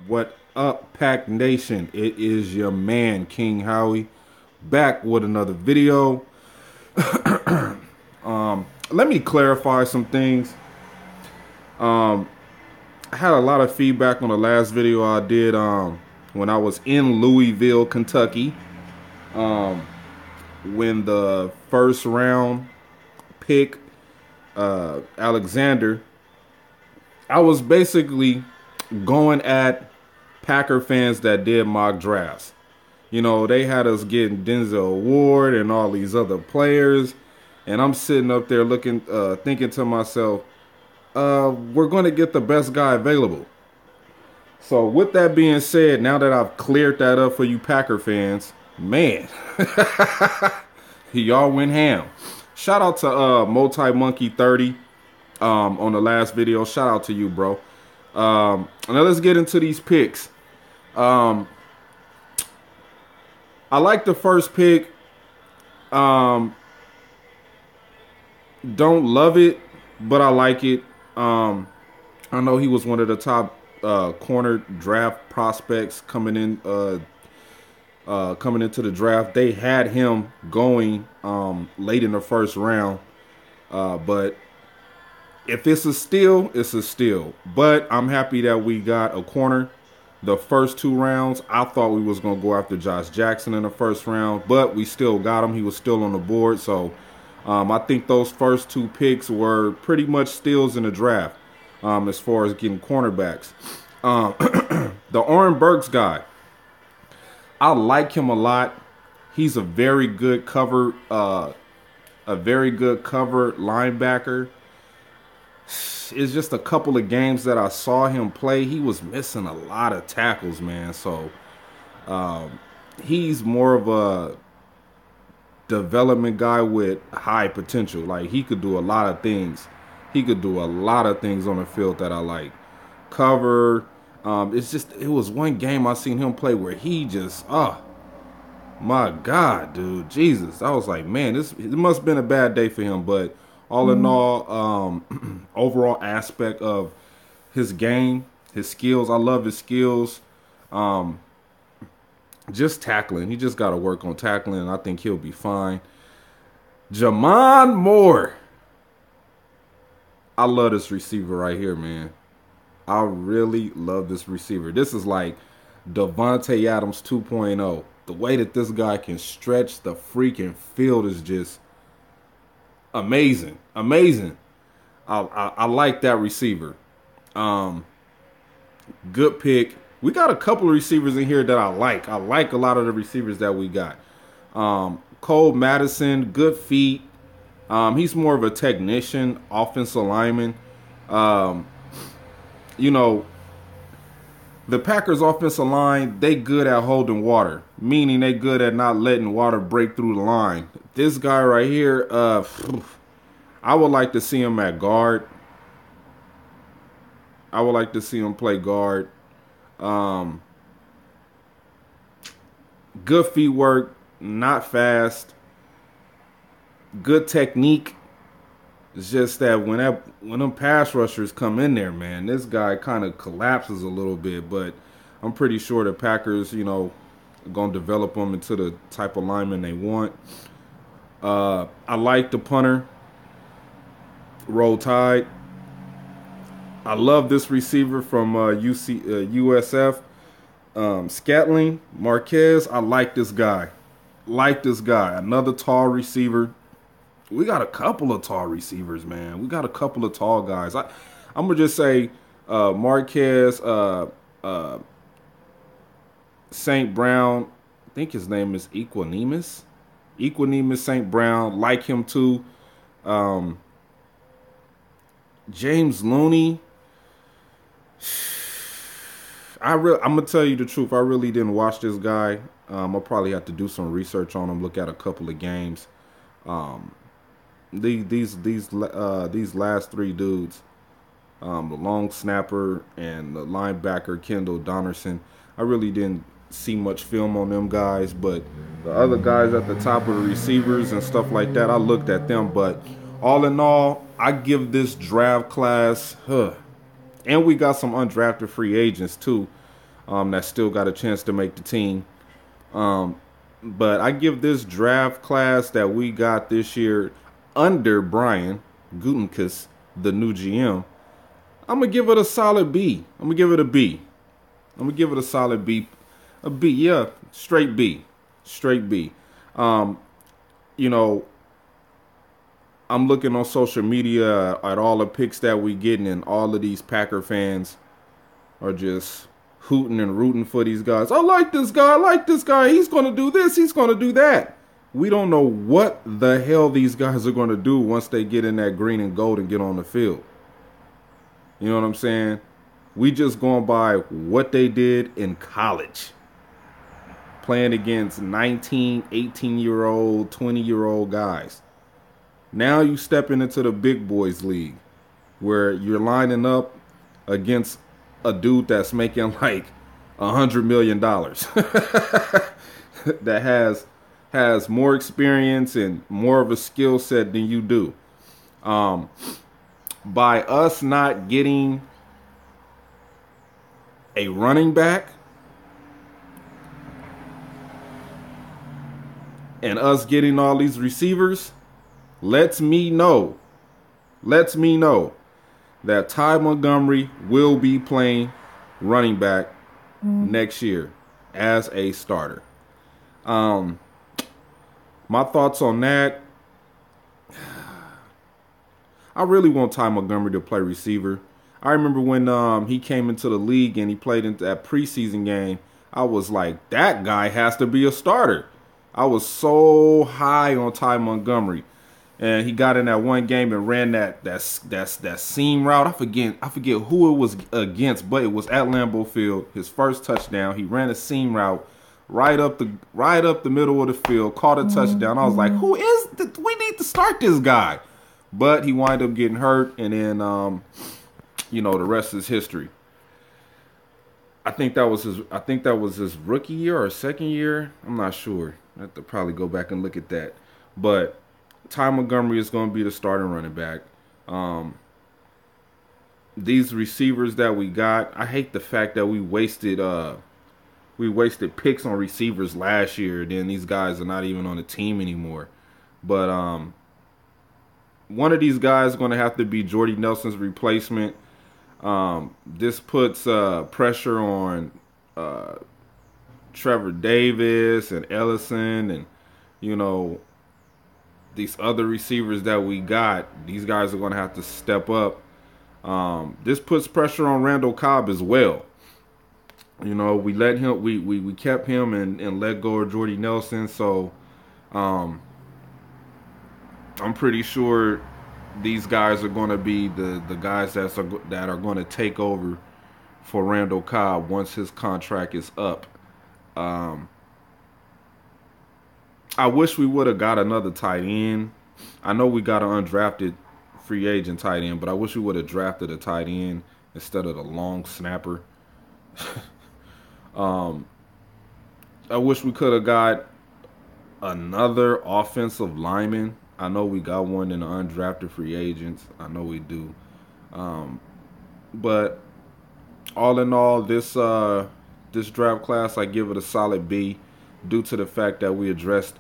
What up, Pack Nation? It is your man, King Howie, back with another video. Let me clarify some things. I had a lot of feedback on the last video I did when I was in Louisville, Kentucky, when the first round pick, Alexander. I was basically going at Packer fans that did mock drafts. You know, they had us getting Denzel Ward and all these other players, and I'm sitting up there looking, thinking to myself, we're going to get the best guy available. So with that being said, now that I've cleared that up for you Packer fans, man, y'all went ham. Shout out to Multi Monkey 30 on the last video. Shout out to you, bro. Now let's get into these picks. I like the first pick. Don't love it, but I like it. I know he was one of the top corner draft prospects coming into the draft. They had him going late in the first round, but if it's a steal, it's a steal. But I'm happy that we got a corner. The first two rounds, I thought we was going to go after Josh Jackson in the first round, but we still got him. He was still on the board. So I think those first two picks were pretty much steals in the draft as far as getting cornerbacks. The Oren Burks guy, I like him a lot. He's a very good cover linebacker. It's just a couple of games that I saw him play. He was missing a lot of tackles, man. So he's more of a development guy with high potential. Like, he could do a lot of things. He could do a lot of things on the field that I like. Cover. It was one game I seen him play where he just, my God, dude, Jesus. I was like, man, it must have been a bad day for him. But all in all, overall aspect of his game, his skills, I love his skills. Just tackling. He just got to work on tackling, and I think he'll be fine. J'Mon Moore. I love this receiver right here, man. I really love this receiver. This is like Davante Adams 2.0. The way that this guy can stretch the freaking field is just amazing. Amazing. I like that receiver. Good pick. We got a couple of receivers in here that I like. I like a lot of the receivers that we got. Cole Madison, good feet. He's more of a technician, offensive lineman. You know, the Packers offensive line, they good at holding water, meaning they good at not letting water break through the line. This guy right here, I would like to see him at guard. I would like to see him play guard. Good feet work, not fast. Good technique. It's just that when them pass rushers come in there, man, this guy kind of collapses a little bit. But I'm pretty sure the Packers, you know, are going to develop him into the type of lineman they want. I like the punter, Roll Tide. I love this receiver from USF, Scatling Marquez. I like this guy. Another tall receiver. We got a couple of tall receivers, man. We got a couple of tall guys. I'm gonna just say Marquez, St. Brown. I think his name is Equanimus St. Brown. Like him too. James Looney. I'm gonna tell you the truth. I really didn't watch this guy. I'll probably have to do some research on him. Look at a couple of games. These last three dudes, the long snapper and the linebacker Kendall Donnerson, I really didn't see much film on them guys, but the other guys at the top of the receivers and stuff like that, I looked at them. But all in all, I give this draft class, and we got some undrafted free agents too. that still got a chance to make the team. But I give this draft class that we got this year under Brian Gutekunst, the new GM, I'm going to give it a solid B. I'm going to give it a B. I'm going to give it a solid B. A B, yeah, straight B. Straight B. You know, I'm looking on social media at all the picks that we getting, and all of these Packer fans are just hooting and rooting for these guys. I like this guy. I like this guy. He's going to do this. He's going to do that. We don't know what the hell these guys are going to do once they get in that green and gold and get on the field. You know what I'm saying? We just going by what they did in college. Playing against 19, 18-year-old, 20-year-old guys. Now you stepping into the big boys league where you're lining up against a dude that's making like $100 million that has more experience and more of a skill set than you do. By us not getting a running back and us getting all these receivers lets me know that Ty Montgomery will be playing running back next year as a starter. My thoughts on that, I really want Ty Montgomery to play receiver. I remember when he came into the league and he played in that preseason game, I was like, that guy has to be a starter. I was so high on Ty Montgomery. And he got in that one game and ran that seam route. I forget who it was against, but it was at Lambeau Field. His first touchdown. He ran a seam route right up the middle of the field, caught a touchdown. I was like, we need to start this guy. But he wound up getting hurt, and then the rest is history. I think that was his rookie year or second year. I'm not sure. I have to probably go back and look at that. But Ty Montgomery is going to be the starting running back. These receivers that we got, I hate the fact that we wasted picks on receivers last year. Then these guys are not even on the team anymore. But one of these guys is going to have to be Jordy Nelson's replacement. This puts pressure on Trevor Davis and Ellison and, these other receivers that we got. These guys are going to have to step up. This puts pressure on Randall Cobb as well. We kept him and let go of Jordy Nelson. So I'm pretty sure these guys are going to be the guys that are going to take over for Randall Cobb once his contract is up. I wish we would have got another tight end. I know we got an undrafted free agent tight end, but I wish we would have drafted a tight end instead of the long snapper. I wish we could have got another offensive lineman. I know we got one in the undrafted free agents. I know we do. But all in all, this draft class, I give it a solid B due to the fact that we addressed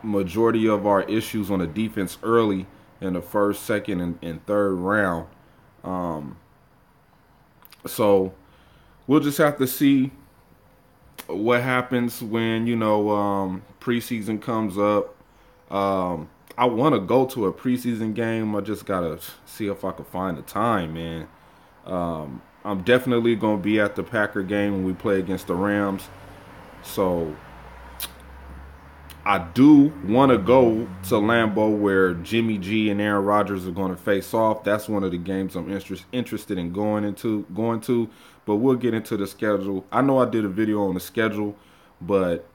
majority of our issues on the defense early in the first, second, and third round. So we'll just have to see what happens when, preseason comes up. I want to go to a preseason game. I just got to see if I can find the time, man. I'm definitely going to be at the Packer game when we play against the Rams. So I do want to go to Lambeau where Jimmy G and Aaron Rodgers are going to face off. That's one of the games I'm interested in going to. But we'll get into the schedule. I know I did a video on the schedule, but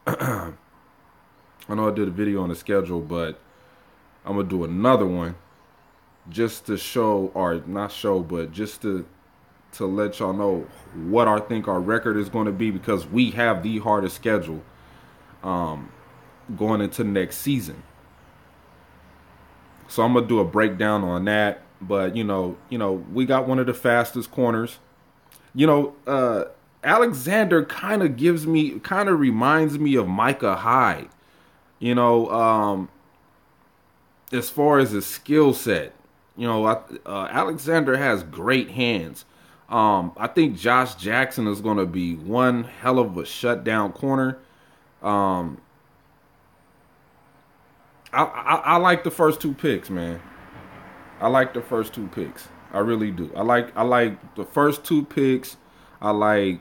I'm going to do another one just to show, or not show, but just to let y'all know what I think our record is going to be, because we have the hardest schedule going into next season. So I'm going to do a breakdown on that. But we got one of the fastest corners. Alexander kind of reminds me of Micah Hyde. As far as his skill set, Alexander has great hands. I think Josh Jackson is going to be one hell of a shutdown corner. I like the first two picks, man. I like the first two picks. I really do. I like the first two picks. I like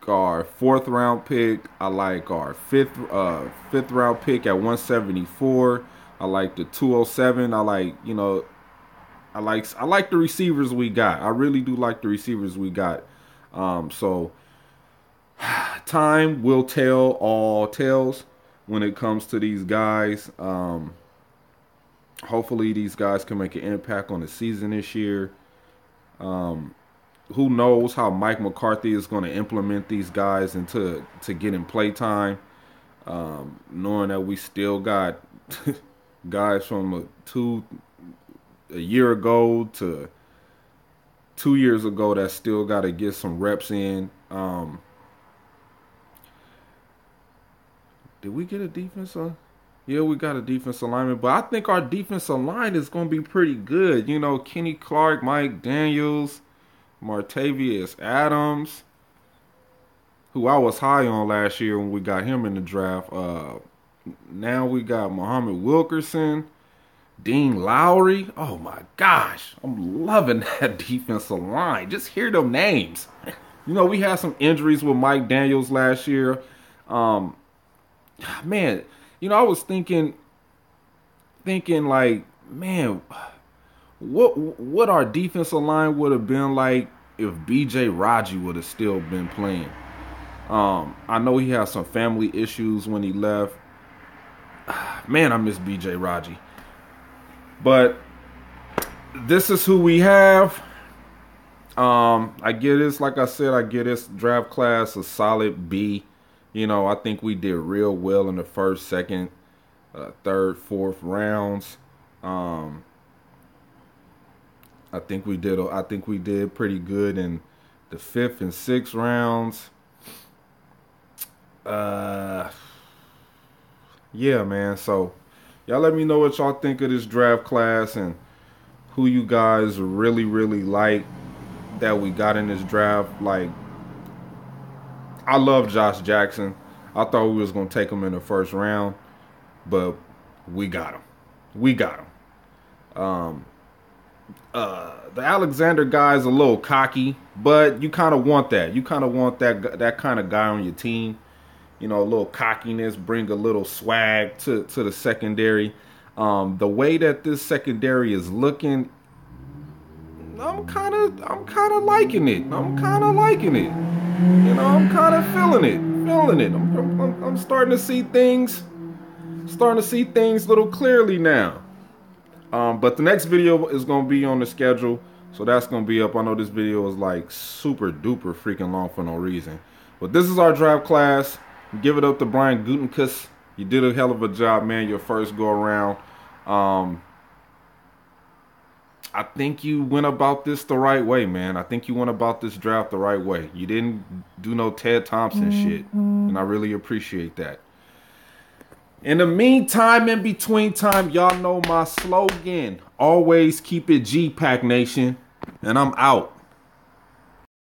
our 4th round pick. I like our fifth round pick at 174. I like the 207. I like the receivers we got. I really do like the receivers we got. So time will tell all tales when it comes to these guys. Hopefully these guys can make an impact on the season this year. Who knows how Mike McCarthy is going to implement these guys into getting play time, knowing that we still got guys from a year ago to 2 years ago that still got to get some reps in. Did we get a defensive? Yeah, we got a defensive lineman, but I think our defensive line is going to be pretty good. Kenny Clark, Mike Daniels, Martavius Adams, who I was high on last year when we got him in the draft. Now we got Muhammad Wilkerson, Dean Lowry. Oh my gosh, I'm loving that defensive line. Just hear them names. We had some injuries with Mike Daniels last year. Man, I was thinking like, man, what our defensive line would have been like if BJ Raji would have still been playing. I know he had some family issues when he left. Man, I miss BJ Raji. But this is who we have. I get this, like I said, I get this draft class a solid B. I think we did real well in the first, second, third, fourth rounds. I think we did pretty good in the 5th and 6th rounds. Yeah, man. So y'all let me know what y'all think of this draft class and who you guys really, really like that we got in this draft. Like, I love Josh Jackson. I thought we was going to take him in the 1st round, but we got him. The Alexander guy is a little cocky, but you kind of want that. You kind of want that kind of guy on your team. A little cockiness, bring a little swag to the secondary. The way that this secondary is looking, I'm kind of liking it. I'm kind of feeling it. I'm starting to see things a little clearly now. But the next video is going to be on the schedule, so that's going to be up. I know this video is like super duper freaking long for no reason. But this is our draft class. Give it up to Brian Gutekunst. You did a hell of a job, man, your first go around. I think you went about this the right way, man. I think you went about this draft the right way. You didn't do no Ted Thompson shit, and I really appreciate that. In the meantime, in between time, y'all know my slogan. Always keep it G-Pack Nation, and I'm out.